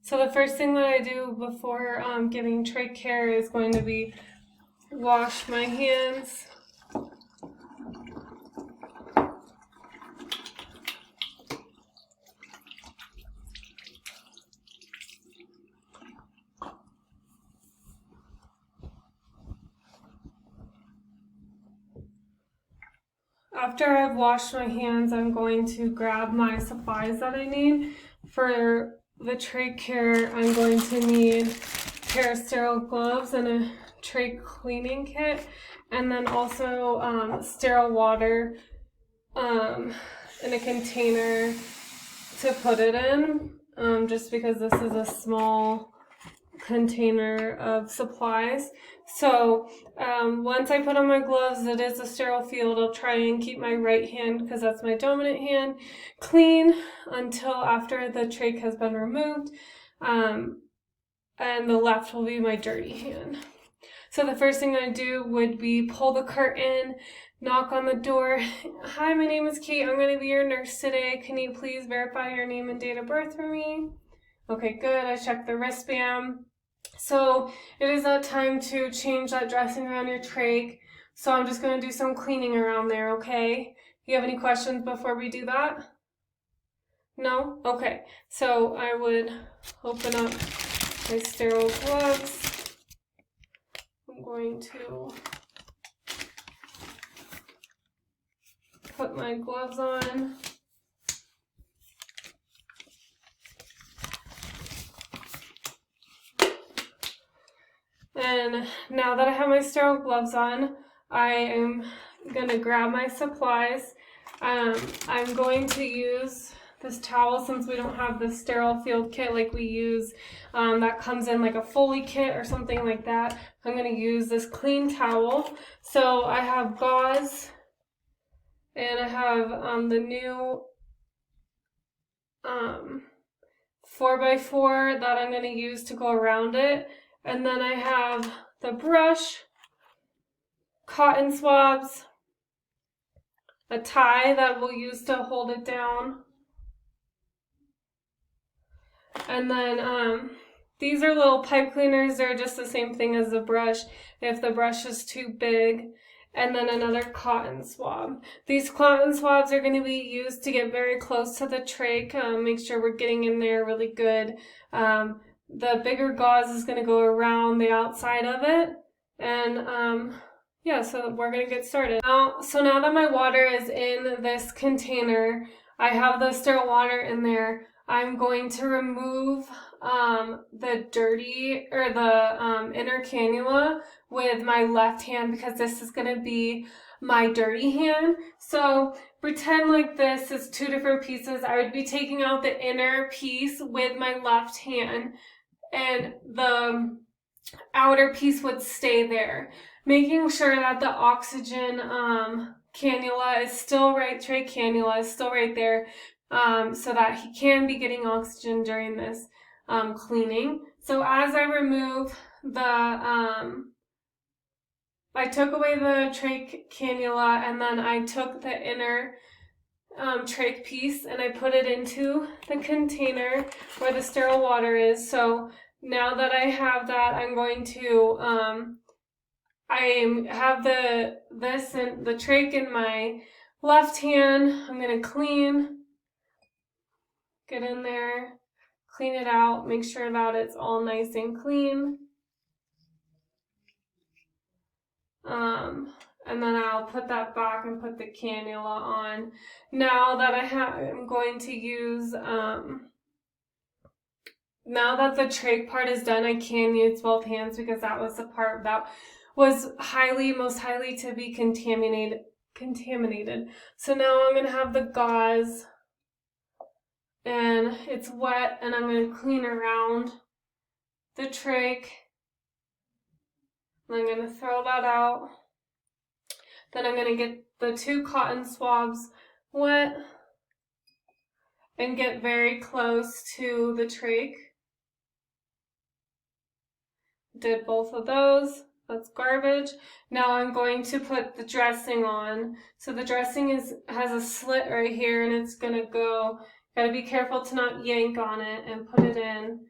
So the first thing that I do before giving trach care is going to be wash my hands. After I've washed my hands, I'm going to grab my supplies that I need. For the trach care, I'm going to need a pair of sterile gloves and a trach cleaning kit, and then also sterile water in a container to put it in, just because this is a small container of supplies. So once I put on my gloves, it is a sterile field. I'll try and keep my right hand, because that's my dominant hand, clean until after the trach has been removed, and the left will be my dirty hand. So the first thing I do would be pull the curtain, knock on the door. Hi, my name is Kate. I'm going to be your nurse today. Can you please verify your name and date of birth for me? Okay, good. I checked the wristband. So it is that time to change that dressing around your trach. So I'm just going to do some cleaning around there, okay? Do you have any questions before we do that? No? Okay. So I would open up my sterile gloves. I'm going to put my gloves on. And now that I have my sterile gloves on, I am going to grab my supplies. I'm going to use this towel, since we don't have the sterile field kit like we use that comes in like a Foley kit or something like that. I'm going to use this clean towel. So I have gauze, and I have the new 4x4 that I'm going to use to go around it. And then I have the brush, cotton swabs, a tie that we'll use to hold it down. And then these are little pipe cleaners. They're just the same thing as the brush if the brush is too big. And then another cotton swab. These cotton swabs are going to be used to get very close to the trach, make sure we're getting in there really good. The bigger gauze is going to go around the outside of it. And yeah, so we're going to get started. So now that my water is in this container, I have the sterile water in there. I'm going to remove the dirty or the inner cannula with my left hand, because this is going to be my dirty hand. So pretend like this is two different pieces. I would be taking out the inner piece with my left hand, and the outer piece would stay there, making sure that the oxygen cannula is still right, trach cannula is still right there, so that he can be getting oxygen during this cleaning. So as I remove the, I took away the trach cannula, and then I took the inner trach piece and I put it into the container where the sterile water is. So now that I have that, I'm going to, I have this and the trach in my left hand. I'm going to get in there, clean it out, make sure that it's all nice and clean. And then I'll put that back and put the cannula on. Now that I'm going to use, now that the trach part is done, I can use both hands, because that was the part that was most highly to be contaminated. So now I'm going to have the gauze, and it's wet, and I'm going to clean around the trach. I'm going to throw that out. Then I'm going to get the two cotton swabs wet and get very close to the trach. Did both of those. That's garbage. Now I'm going to put the dressing on. So the dressing has a slit right here, and it's going to go. Got to be careful to not yank on it and put it in.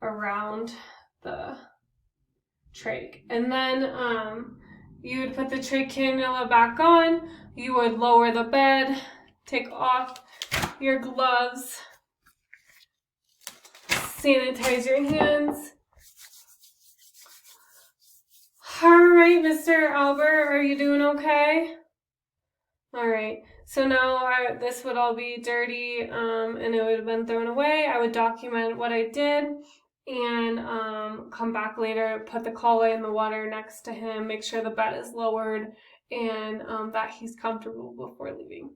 around the trach. And then you would put the trach cannula back on, you would lower the bed, take off your gloves, sanitize your hands. All right, Mr. Albert, are you doing okay? All right, so now this would all be dirty and it would have been thrown away. I would document what I did and come back later, put the call in the water next to him, make sure the bed is lowered and that he's comfortable before leaving.